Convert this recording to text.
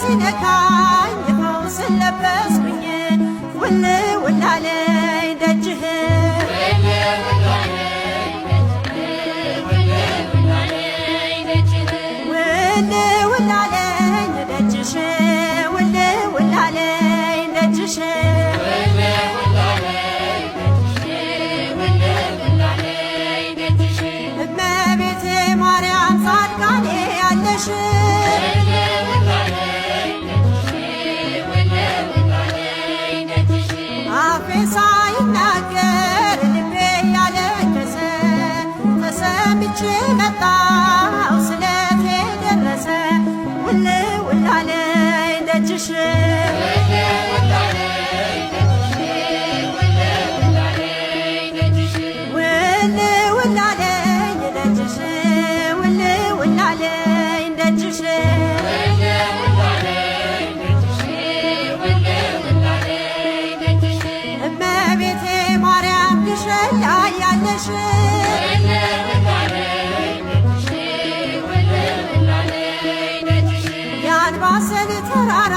ሲነካኝ ፈውስ ለበስኩኝ ውል ውል አለኝ ደጅህ ውል ውል አለኝ ደጅሽ ውል ውል አለኝ ደጅሽ እመቤቴ ማርያም ጻድቃኔ ያለሽ አፌ ሳይናገር ልቤ ያለቀሰ ተሰምቼ መጣሁ ስለቴ ደረሰ ውል ውል አለኝ ደጅሽ ውል ውል አለኝ ደጅሽ ውል ውል አለኝ ደጅሽ እመቤቴ ማርያም ግሸን ላይ ያለሽ የአንባሰል ተራራ